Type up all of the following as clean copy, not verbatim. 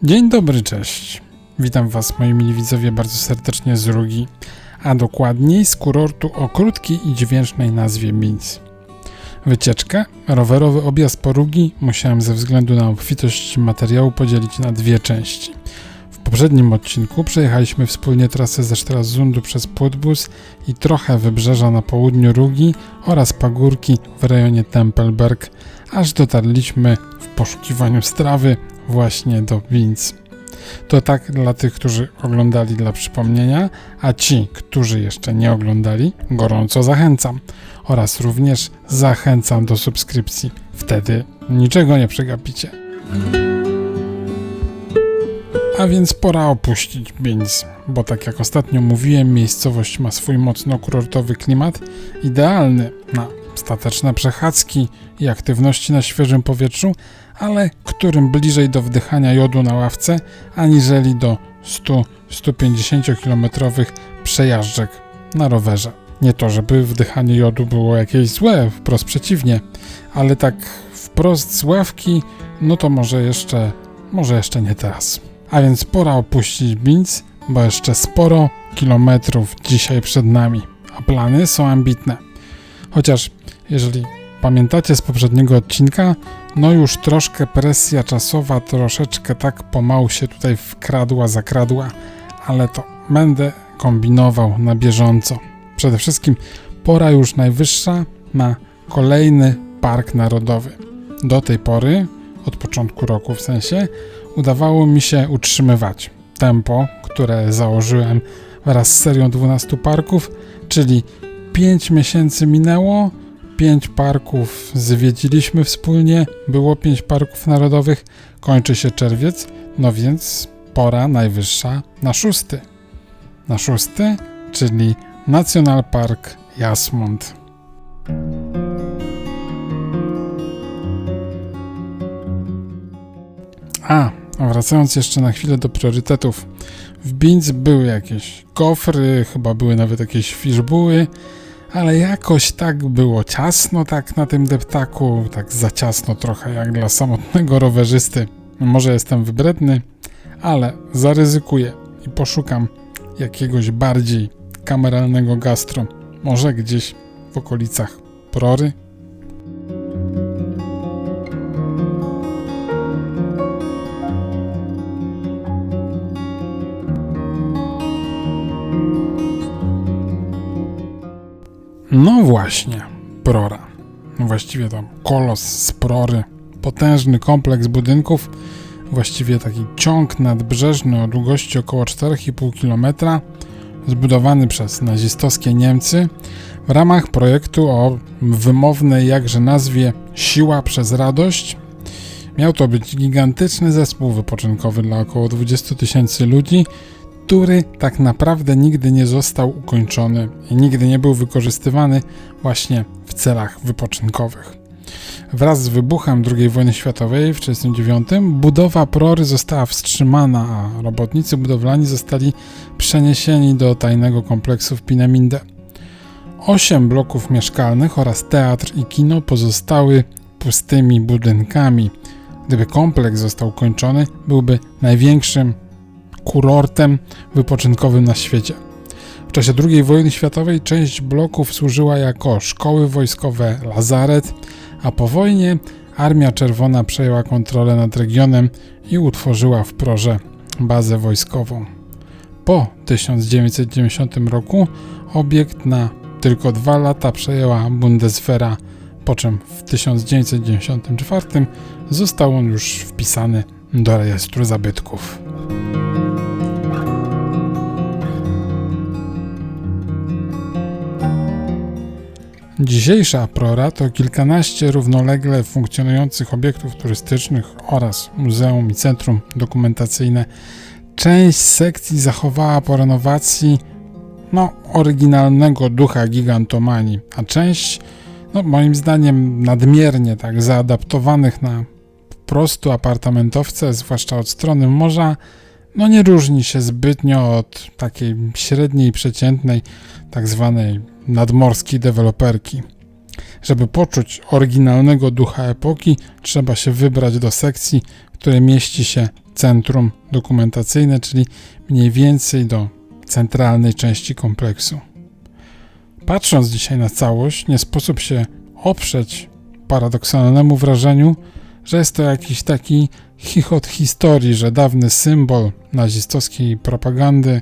Dzień dobry, cześć. Witam Was, moi mili widzowie, bardzo serdecznie z Rugi, a dokładniej z kurortu o krótkiej i dźwięcznej nazwie Binz. Wycieczkę, rowerowy objazd po Rugi musiałem ze względu na obfitość materiału podzielić na dwie części. W poprzednim odcinku przejechaliśmy wspólnie trasę ze Stralsundu przez Płotbus i trochę wybrzeża na południu Rugi oraz pagórki w rejonie Tempelberg, aż dotarliśmy w poszukiwaniu strawy właśnie do Binz. To tak dla tych, którzy oglądali dla przypomnienia, a ci, którzy jeszcze nie oglądali, gorąco zachęcam. Oraz również zachęcam do subskrypcji. Wtedy niczego nie przegapicie. A więc pora opuścić Binz, bo tak jak ostatnio mówiłem, miejscowość ma swój mocno kurortowy klimat, idealny na stateczne przechadzki i aktywności na świeżym powietrzu, ale którym bliżej do wdychania jodu na ławce, aniżeli do 100-150 kilometrowych przejażdżek na rowerze. Nie to, żeby wdychanie jodu było jakieś złe, wprost przeciwnie, ale tak wprost z ławki, no to może jeszcze nie teraz. A więc pora opuścić Binz, bo jeszcze sporo kilometrów dzisiaj przed nami, a plany są ambitne. Chociaż jeżeli pamiętacie z poprzedniego odcinka, no już troszkę presja czasowa troszeczkę tak pomału się tutaj zakradła, ale to będę kombinował na bieżąco. Przede wszystkim pora już najwyższa na kolejny park narodowy. Do tej pory, od początku roku w sensie, udawało mi się utrzymywać tempo, które założyłem wraz z serią 12 parków, czyli 5 miesięcy minęło, 5 parków zwiedziliśmy wspólnie, było 5 parków narodowych, kończy się czerwiec, no więc pora najwyższa na szósty. Na szósty, czyli National Park Jasmund. A wracając jeszcze na chwilę do priorytetów. W Binz były jakieś kofry, chyba były nawet jakieś fishbuły, ale jakoś tak było ciasno tak na tym deptaku, tak za ciasno trochę jak dla samotnego rowerzysty. Może jestem wybredny, ale zaryzykuję i poszukam jakiegoś bardziej kameralnego gastro. Może gdzieś w okolicach Prory? No właśnie, Prora. Właściwie to kolos z Prory. Potężny kompleks budynków, właściwie taki ciąg nadbrzeżny o długości około 4,5 km, zbudowany przez nazistowskie Niemcy w ramach projektu o wymownej jakże nazwie Siła przez Radość. Miał to być gigantyczny zespół wypoczynkowy dla około 20 000 ludzi, który tak naprawdę nigdy nie został ukończony i nigdy nie był wykorzystywany właśnie w celach wypoczynkowych. Wraz z wybuchem II wojny światowej w 1939 budowa Prory została wstrzymana, a robotnicy budowlani zostali przeniesieni do tajnego kompleksu w Peenemünde. 8 bloków mieszkalnych oraz teatr i kino pozostały pustymi budynkami. Gdyby kompleks został ukończony, byłby największym kurortem wypoczynkowym na świecie. W czasie II wojny światowej część bloków służyła jako szkoły wojskowe, lazaret, a po wojnie Armia Czerwona przejęła kontrolę nad regionem i utworzyła w Prorze bazę wojskową. Po 1990 roku obiekt na tylko 2 lata przejęła Bundeswehra, po czym w 1994 został on już wpisany do rejestru zabytków. Dzisiejsza Prora to kilkanaście równolegle funkcjonujących obiektów turystycznych oraz muzeum i centrum dokumentacyjne. Część sekcji zachowała po renowacji oryginalnego ducha gigantomanii, a część moim zdaniem nadmiernie tak zaadaptowanych na po prostu apartamentowce, zwłaszcza od strony morza, nie różni się zbytnio od takiej średniej, przeciętnej, tak zwanej nadmorskiej deweloperki. Żeby poczuć oryginalnego ducha epoki, trzeba się wybrać do sekcji, w której mieści się centrum dokumentacyjne, czyli mniej więcej do centralnej części kompleksu. Patrząc dzisiaj na całość, nie sposób się oprzeć paradoksalnemu wrażeniu, że jest to jakiś taki chichot historii, że dawny symbol nazistowskiej propagandy,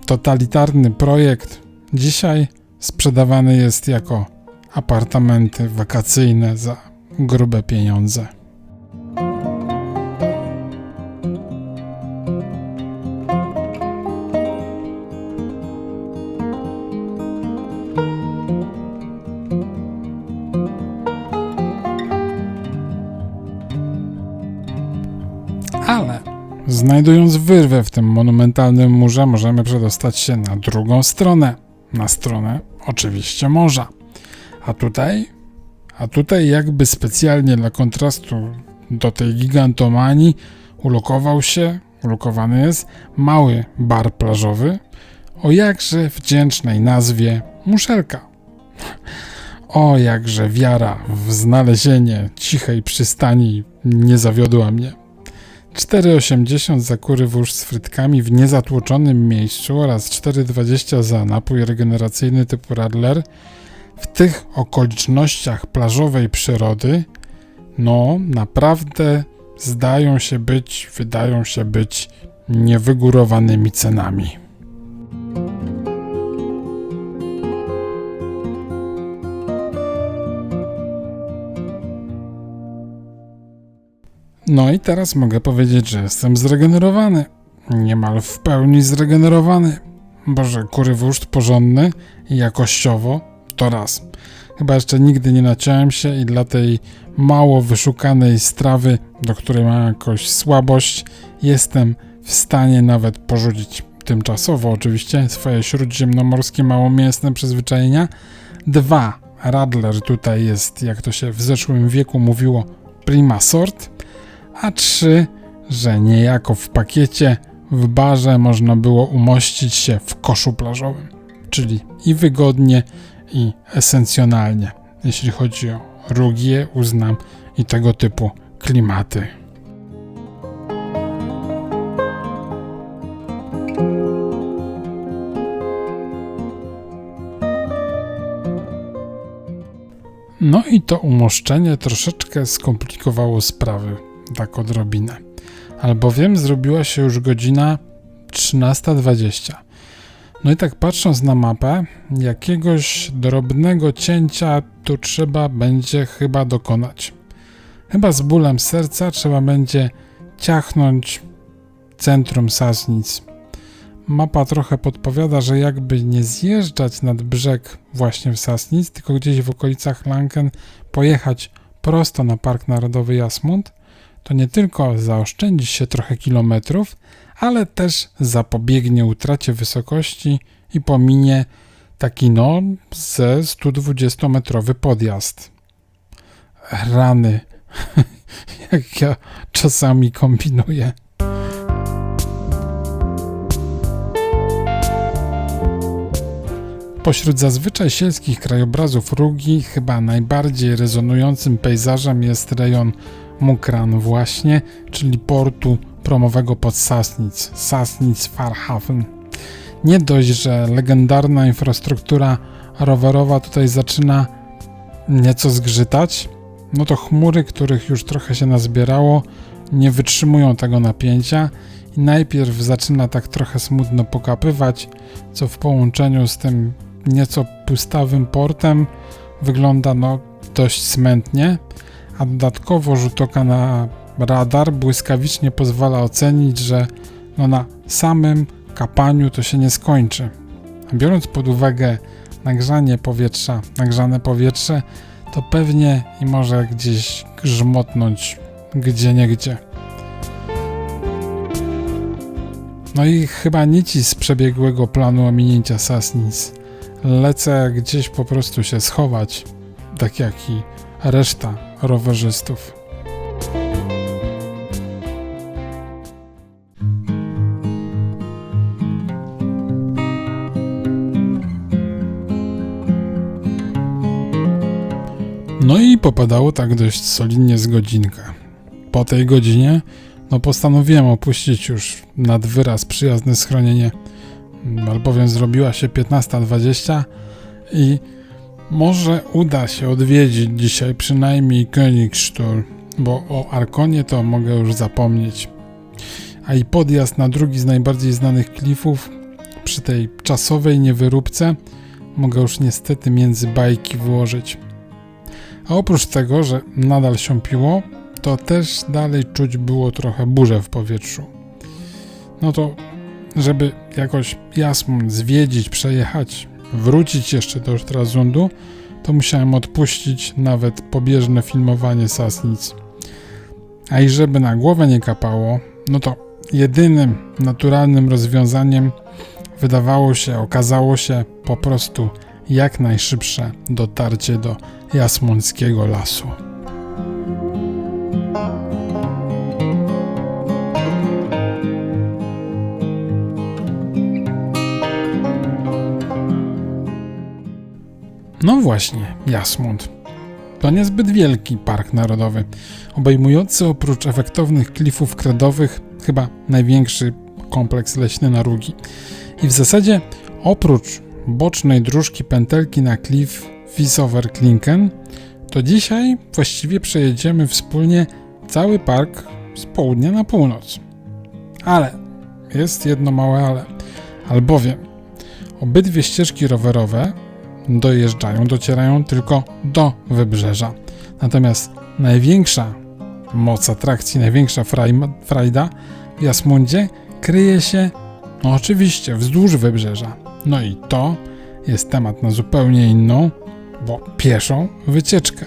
totalitarny projekt, dzisiaj sprzedawany jest jako apartamenty wakacyjne za grube pieniądze. Ale znajdując wyrwę w tym monumentalnym murze, możemy przedostać się na drugą stronę, na stronę oczywiście morza. A tutaj jakby specjalnie dla kontrastu do tej gigantomanii ulokowany jest mały bar plażowy o jakże wdzięcznej nazwie Muszelka. O jakże wiara w znalezienie cichej przystani nie zawiodła mnie. 4,80 za kurywórz z frytkami w niezatłoczonym miejscu oraz 4,20 za napój regeneracyjny typu Radler w tych okolicznościach plażowej przyrody, no naprawdę wydają się być niewygórowanymi cenami. No i teraz mogę powiedzieć, że jestem zregenerowany. Niemal w pełni zregenerowany. Boże, kurywórzt porządny i jakościowo to raz. Chyba jeszcze nigdy nie naciąłem się i dla tej mało wyszukanej strawy, do której mam jakąś słabość, jestem w stanie nawet porzucić tymczasowo oczywiście swoje śródziemnomorskie małomięsne przyzwyczajenia. 2. Radler tutaj jest, jak to się w zeszłym wieku mówiło, prima sort. A 3, że niejako w pakiecie w barze można było umościć się w koszu plażowym, czyli i wygodnie, i esencjonalnie, jeśli chodzi o rugie, uznam, i tego typu klimaty. No i to umoszczenie troszeczkę skomplikowało sprawy, tak odrobinę, albowiem zrobiła się już godzina 13:20. No i tak patrząc na mapę, jakiegoś drobnego cięcia tu trzeba będzie chyba dokonać. Chyba z bólem serca trzeba będzie ciachnąć centrum Sassnitz. Mapa trochę podpowiada, że jakby nie zjeżdżać nad brzeg właśnie w Sassnitz, tylko gdzieś w okolicach Lanken pojechać prosto na Park Narodowy Jasmund, to nie tylko zaoszczędzi się trochę kilometrów, ale też zapobiegnie utracie wysokości i pominie taki ze 120-metrowy podjazd. Rany, jak ja czasami kombinuję. Pośród zazwyczaj sielskich krajobrazów Rugi chyba najbardziej rezonującym pejzażem jest rejon Mukran właśnie, czyli portu promowego pod Sassnitz, Sassnitz-Farhafen. Nie dość, że legendarna infrastruktura rowerowa tutaj zaczyna nieco zgrzytać, no to chmury, których już trochę się nazbierało, nie wytrzymują tego napięcia i najpierw zaczyna tak trochę smutno pokapywać, co w połączeniu z tym nieco pustawym portem wygląda dość smętnie, a dodatkowo rzut oka na radar błyskawicznie pozwala ocenić, że na samym kapaniu to się nie skończy. A biorąc pod uwagę nagrzane powietrze, to pewnie i może gdzieś grzmotnąć gdzieniegdzie. No i chyba nici z przebiegłego planu ominięcia Sassnitz. Lecę gdzieś po prostu się schować, tak jak i reszta rowerzystów. No i popadało tak dość solidnie z godzinkę. Po tej godzinie postanowiłem opuścić już nad wyraz przyjazne schronienie, albowiem zrobiła się 15:20 i może uda się odwiedzić dzisiaj przynajmniej Königstuhl, bo o Arkonie to mogę już zapomnieć. A i podjazd na drugi z najbardziej znanych klifów przy tej czasowej niewyróbce mogę już niestety między bajki włożyć. A oprócz tego, że nadal siąpiło, to też dalej czuć było trochę burzę w powietrzu. No to, żeby jakoś Jasmund zwiedzić, przejechać, wrócić jeszcze do Stralsundu, to musiałem odpuścić nawet pobieżne filmowanie Sassnitz. A i żeby na głowę nie kapało, no to jedynym naturalnym rozwiązaniem okazało się po prostu jak najszybsze dotarcie do Jasmundskiego lasu. No właśnie, Jasmund. To niezbyt wielki park narodowy, obejmujący oprócz efektownych klifów kredowych chyba największy kompleks leśny na Rugi. I w zasadzie oprócz bocznej dróżki pętelki na klif Visower-Klinken, to dzisiaj właściwie przejedziemy wspólnie cały park z południa na północ. Ale jest jedno małe ale, albowiem obydwie ścieżki rowerowe docierają tylko do wybrzeża. Natomiast największa moc atrakcji, największa frajda w Jasmundzie kryje się oczywiście wzdłuż wybrzeża. No i to jest temat na zupełnie inną, bo pieszą wycieczkę.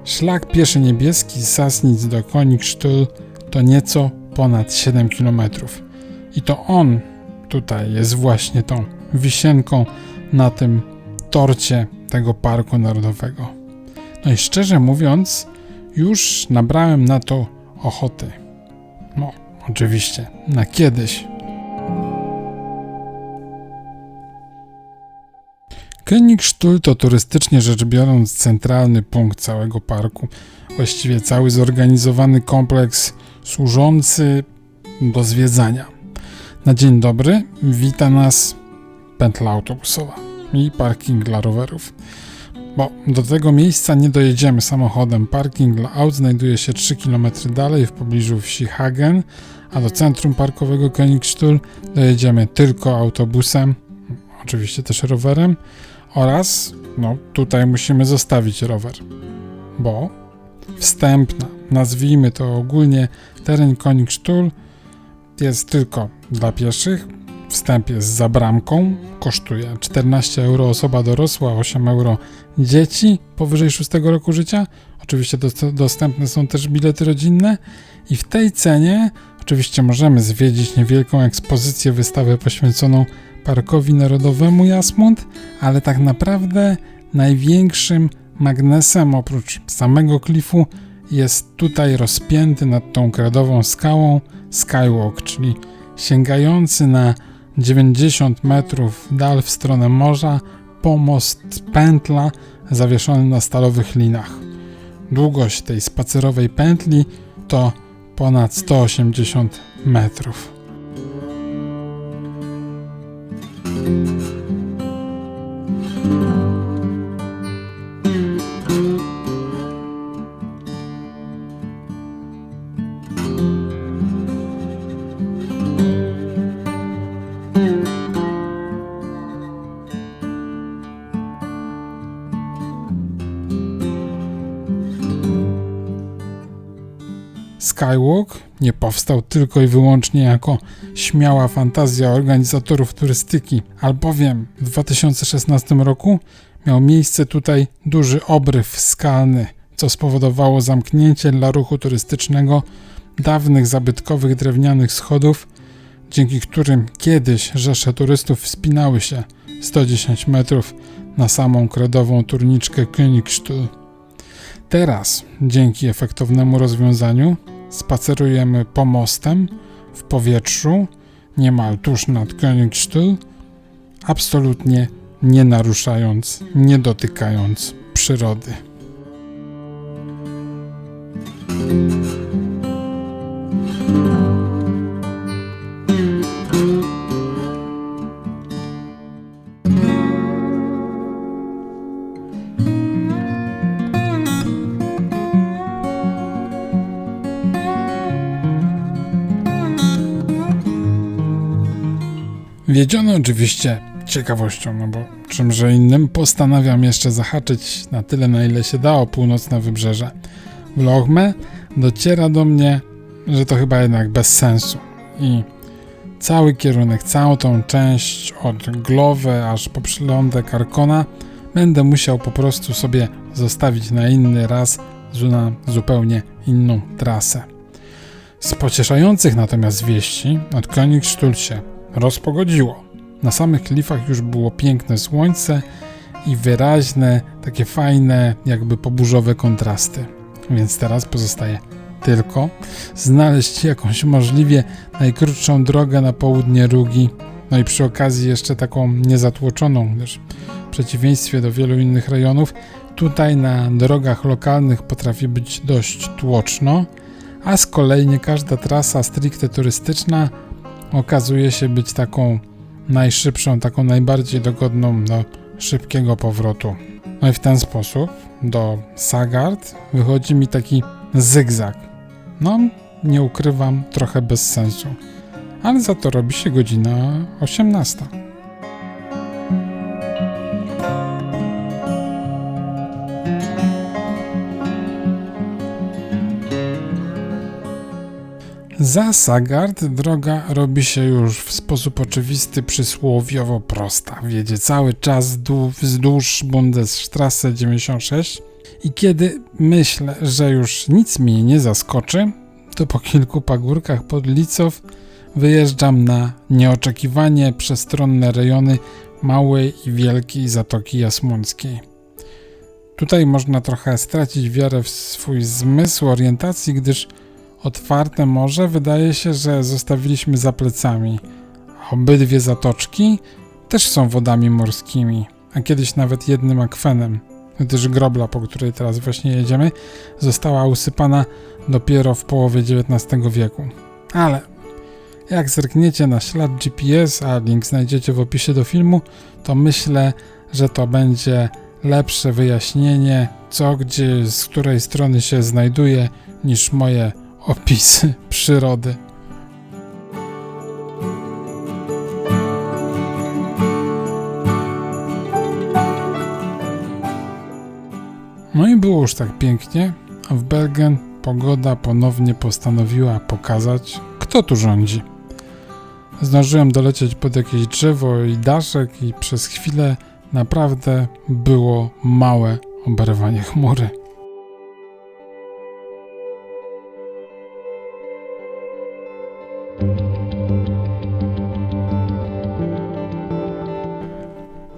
Szlak pieszy niebieski z Sassnitz do Königstuhl to nieco ponad 7 km. I to on tutaj jest właśnie tą wisienką na tym torcie tego parku narodowego. No i szczerze mówiąc, już nabrałem na to ochoty. No, oczywiście, na kiedyś. Königstuhl to turystycznie rzecz biorąc centralny punkt całego parku. Właściwie cały zorganizowany kompleks służący do zwiedzania. Na dzień dobry wita nas pętla autobusowa i parking dla rowerów. Bo do tego miejsca nie dojedziemy samochodem. Parking dla aut znajduje się 3 km dalej w pobliżu wsi Hagen, a do centrum parkowego Königstuhl dojedziemy tylko autobusem, oczywiście też rowerem oraz tutaj musimy zostawić rower, bo wstępna, nazwijmy to ogólnie, teren Königstuhl jest tylko dla pieszych. Wstęp jest za bramką, kosztuje 14 euro osoba dorosła, 8 euro dzieci powyżej 6 roku życia. Oczywiście dostępne są też bilety rodzinne i w tej cenie oczywiście możemy zwiedzić niewielką ekspozycję, wystawę poświęconą Parkowi Narodowemu Jasmund, ale tak naprawdę największym magnesem oprócz samego klifu jest tutaj rozpięty nad tą kredową skałą skywalk, czyli sięgający na 90 metrów dal w stronę morza pomost pętla zawieszony na stalowych linach. Długość tej spacerowej pętli to ponad 180 metrów. Skywalk nie powstał tylko i wyłącznie jako śmiała fantazja organizatorów turystyki, albowiem w 2016 roku miał miejsce tutaj duży obryw skalny, co spowodowało zamknięcie dla ruchu turystycznego dawnych zabytkowych drewnianych schodów, dzięki którym kiedyś rzesze turystów wspinały się 110 metrów na samą kredową turniczkę Königstuhl. Teraz, dzięki efektownemu rozwiązaniu, spacerujemy pomostem w powietrzu, niemal tuż nad Königstuhl, absolutnie nie naruszając, nie dotykając przyrody. Wiedziony oczywiście ciekawością, no bo czymże innym, postanawiam jeszcze zahaczyć na tyle, na ile się da o północne wybrzeże. W Lochme dociera do mnie, że to chyba jednak bez sensu i cały kierunek, całą tą część od Glove aż po przylądek Arkona będę musiał po prostu sobie zostawić na inny raz, na zupełnie inną trasę. Z pocieszających natomiast wieści od Königstuhl się rozpogodziło. Na samych klifach już było piękne słońce i wyraźne, takie fajne, jakby poburzowe kontrasty. Więc teraz pozostaje tylko znaleźć jakąś możliwie najkrótszą drogę na południe Rugi, no i przy okazji jeszcze taką niezatłoczoną, gdyż w przeciwieństwie do wielu innych rejonów, tutaj na drogach lokalnych potrafi być dość tłoczno, a z kolei nie każda trasa stricte turystyczna okazuje się być taką najszybszą, taką najbardziej dogodną do szybkiego powrotu. No i w ten sposób do Sagard wychodzi mi taki zygzak. No, nie ukrywam, trochę bez sensu. Ale za to robi się godzina 18. Za Sagard droga robi się już w sposób oczywisty przysłowiowo prosta. Wiedzie cały czas wzdłuż Bundesstraße 96 i kiedy myślę, że już nic mnie nie zaskoczy, to po kilku pagórkach pod Licow wyjeżdżam na nieoczekiwanie przestronne rejony Małej i Wielkiej Zatoki Jasmunckiej. Tutaj można trochę stracić wiarę w swój zmysł orientacji, gdyż otwarte morze wydaje się, że zostawiliśmy za plecami. Obydwie zatoczki też są wodami morskimi, a kiedyś nawet jednym akwenem, gdyż grobla, po której teraz właśnie jedziemy, została usypana dopiero w połowie XIX wieku. Ale jak zerkniecie na ślad GPS, a link znajdziecie w opisie do filmu, to myślę, że to będzie lepsze wyjaśnienie, co gdzie, z której strony się znajduje, niż moje opisy przyrody. No i było już tak pięknie, a w Bergen pogoda ponownie postanowiła pokazać, kto tu rządzi. Zdążyłem dolecieć pod jakieś drzewo i daszek i przez chwilę naprawdę było małe oberwanie chmury.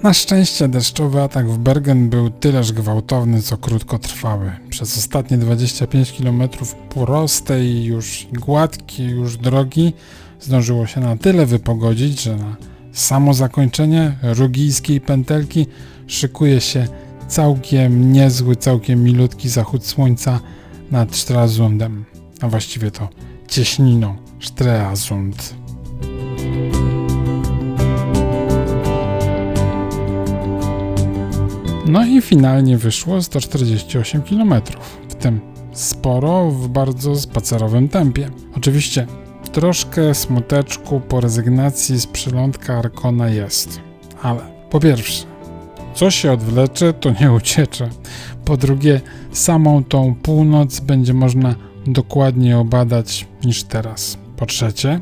Na szczęście deszczowy atak w Bergen był tyleż gwałtowny, co krótkotrwały. Przez ostatnie 25 km prostej, już gładkiej już drogi zdążyło się na tyle wypogodzić, że na samo zakończenie rugijskiej pętelki szykuje się całkiem niezły, całkiem milutki zachód słońca nad Stralsundem, a właściwie to cieśniną Streasund. No i finalnie wyszło 148 km, w tym sporo w bardzo spacerowym tempie. Oczywiście troszkę smuteczku po rezygnacji z przylądka Arkona jest, ale po pierwsze, co się odwlecze, to nie uciecze. Po drugie, samą tą północ będzie można dokładniej obadać niż teraz. Po trzecie,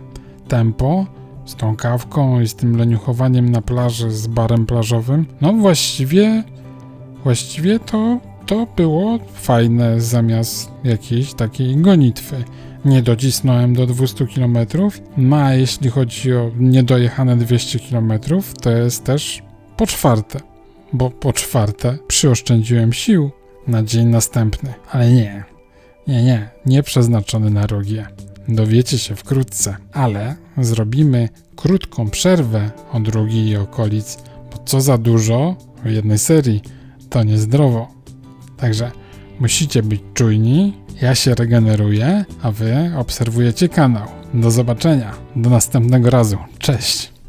tempo z tą kawką i z tym leniuchowaniem na plaży z barem plażowym, no właściwie to było fajne zamiast jakiejś takiej gonitwy. Nie docisnąłem do 200 km, a jeśli chodzi o niedojechane 200 km, to jest też po czwarte, bo po czwarte przyoszczędziłem sił na dzień następny, ale nie przeznaczony na Rugię. Dowiecie się wkrótce, ale zrobimy krótką przerwę od Rugii i okolic, bo co za dużo w jednej serii to niezdrowo. Także musicie być czujni, ja się regeneruję, a wy obserwujecie kanał. Do zobaczenia, do następnego razu. Cześć!